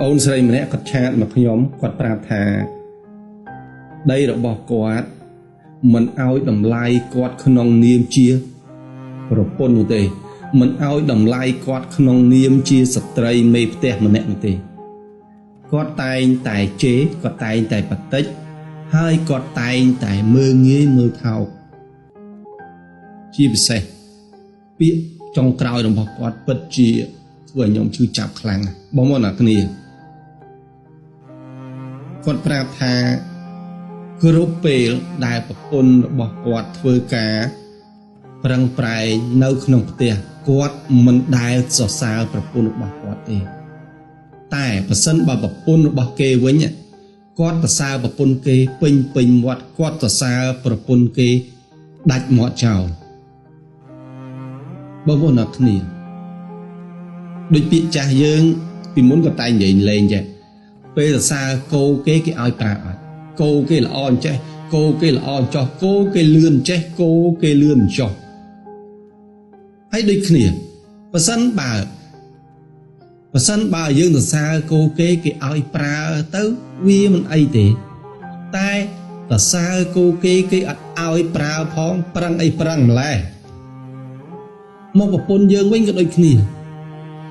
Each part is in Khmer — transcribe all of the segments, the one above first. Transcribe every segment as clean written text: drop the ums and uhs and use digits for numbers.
អូនស្រីម្នាក់គាត់ឆាតមកខ្ញុំគាត់ប្រាប់ថាដីរបស់គាត់មិនឲ្យតម្លៃគាត់ក្នុងនាមជាប្រពន្ធនោះទេមិនឲ្យតម្លៃគាត់ក្នុងនាមជាស្ត្រីមេផ្ទះម្នាក់នោះទេគាត់តែងតែជេរគាត់តែងតែបតិចហើយគាត់តែងតែមើលងាយមើលថោកជាពិសេសពាក្យចុងក្រោយរបស់គាត់ពិតជាធ្វើឲ្យខ្ញុំឈឺចាប់ខ្លាំងបងប្អូនអ្នកគ្នាគាត់ប្រាប់ថាគ្រប់ពេលដែលប្រពន្ធរបស់គាត់ធ្វើការប្រឹងប្រែងនៅក្នុងផ្ទះគាត់មិនដែលសរសើរប្រពន្ធរបស់គាត់ទេតែប្រសិនបើប្រពន្ធរបស់គេវិញគាត់សរសើរប្រពន្ធគេពេញមាត់គាត់សរសើរប្រពន្ធគេដាច់មាត់ចោលបងប្អូនអ្នកគ្នាដូចពាក្យចាស់យើងពីមុនក៏តែងនិយាយលេងចេះពេលសរសើរគោគេឲ្យប្រើអត់គោគេល្អអញ្ចេះគោគេល្អអញ្ចោះគោគេលឿនអញ្ចេះគោគេលឿនអញ្ចោះហើយដូចគ្នាប្រសិនបើយើងសរសើរគោគេឲ្យប្រើទៅវាមិនអីទេតែសរសើរគោគេអត់ឲ្យប្រើផងប្រឹងអីប្រឹងម្លេះមកប្រពន្ធយើងវិញក៏ដូចគ្នា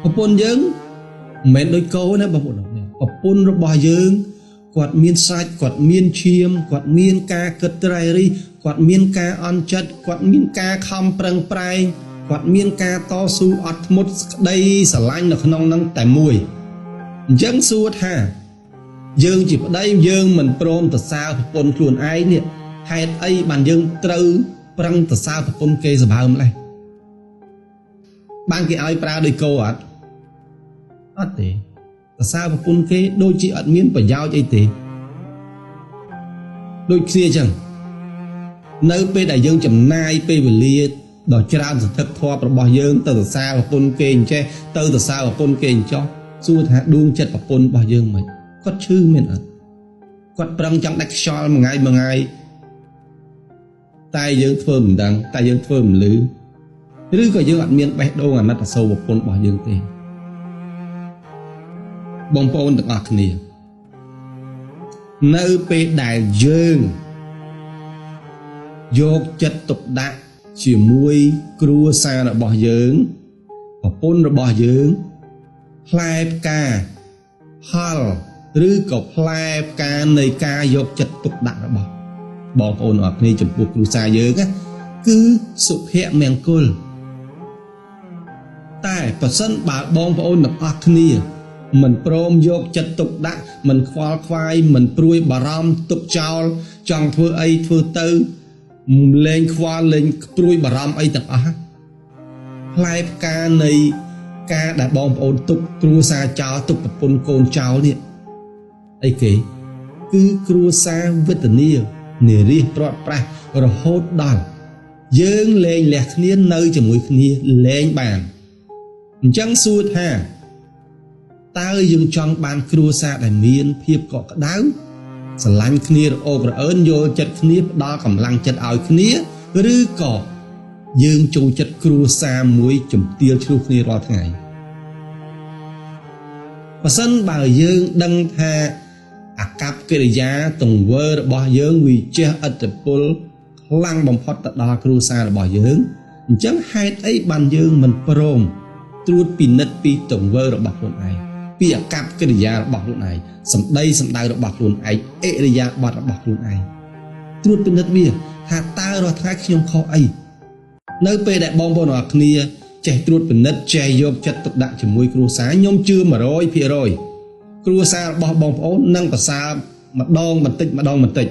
ប្រពន្ធយើងមិនមែនដូចគោណាបងប្អូនប្រពន្ធរបស់យើងគាត់មានសាច់គាត់មានឈាមគាត់មានការគិតត្រៃរីគាត់មានការអន់ចិត្តគាត់មានការខំប្រឹងប្រែងគាត់មានការតស៊ូអត់ធ្មត់ក្តីស្រឡាញ់នៅក្នុងនឹងតែមួយអញ្ចឹងសួរថាយើងជាប្តីយើងមិនព្រមសរសើរប្រពន្ធខ្លួនឯងនេះហេតុអីបានយើងត្រូវប្រឹងសរសើរប្រពន្ធគេសម្បើម្លេះបានគេឲ្យប្រើដោយគោអត់ទេសរសើរប្រពន្ធគេដូចជាអត់មានប្រយោជន៍អីទេដូចគ្នាអញ្ចឹងនៅពេលដែលយើងចំណាយពេលវេលាដ៏ច្រើនសន្ធឹកធាប់របស់យើងទៅសរសើរប្រពន្ធគេអញ្ចេះទៅសរសើរប្រពន្ធគេអញ្ចោះសួរថាដួងចិត្តប្រពន្ធរបស់យើងមិនគាត់ឈឺមែនអត់គាត់ប្រឹងចង់ដាច់ខ្យល់មួយថ្ងៃតែយើងធ្វើមិនដឹងតែយើងធ្វើមិនលឺឬក៏យើងអត់មានបេះដូងអាណិតអាសូរប្រពន្ធរបស់យើងទេបងប្អូនទាំងអស់គ្នានៅពេលដែលយើងយកចិត្តទុកដាក់ជាមួយគ្រួសាររបស់យើងប្រពន្ធរបស់យើងផ្លែផ្កាផលឬក៏ផ្លែផ្កានៃការយកចិត្តទុកដាក់របស់បងប្អូនអរគ្នាចំពោះគ្រួសារយើងគឺសុភមង្គលតែប្រសិនបើបងប្អូនទាំងអស់គ្នាមិនព្រមយកចិត្តទុកដាក់មិនខ្វល់ខ្វាយមិនព្រួយបារម្ភទុកចោលចង់ធ្វើអីធ្វើទៅលែងខ្វល់លែងព្រួយបារម្ភអីទាំងអស់ផ្លែផ្កានៃការដែលបងប្អូនទុកគ្រួសារចោលទុកប្រពន្ធកូនចោលនេះអីគេគឺគ្រួសារវេទនានារីព្រាត់ប្រាសរហូតដល់យើងលែងលះគ្នានៅជាមួយគ្នាលែងបានអញ្ចឹងសួរថាតើយើងចង់បានគ្រួសារដែលមានភាពកក់ក្ដៅស្រឡាញ់គ្នារអករអើនយល់ចិត្តគ្នាផ្ដល់កម្លាំងចិត្តឲ្យគ្នាឬក៏យើងចូលចិត្តគ្រួសារមួយជំទាវឆ្លោះគ្នារាល់ថ្ងៃបើសិនបើយើងដឹងថាអាកប្បកិរិយាទង្វើរបស់យើងវាជះឥទ្ធិពលខ្លាំងបំផុតទៅដល់គ្រួសាររបស់យើងអញ្ចឹងហេតុអីបានយើងមិនព្រមត្រួតពិនិត្យពីទង្វើរបស់ខ្លួនឯងពីអាកប្បកិរិយារបស់ខ្លួនឯងសម្ដីសម្ដៅរបស់ខ្លួនឯងអិរិយាបថរបស់ខ្លួនឯងត្រួតពិនិត្យវាថាតើរាល់ថ្ងៃខ្ញុំខុសអីនៅពេលដែលបងប្អូនអរគ្នាចេះត្រួតពិនិត្យចេះយកចិត្តទុកដាក់ជាមួយគ្រួសារខ្ញុំជឿ 100% គ្រួសាររបស់បងប្អូននឹងប្រសើរម្ដងបន្តិច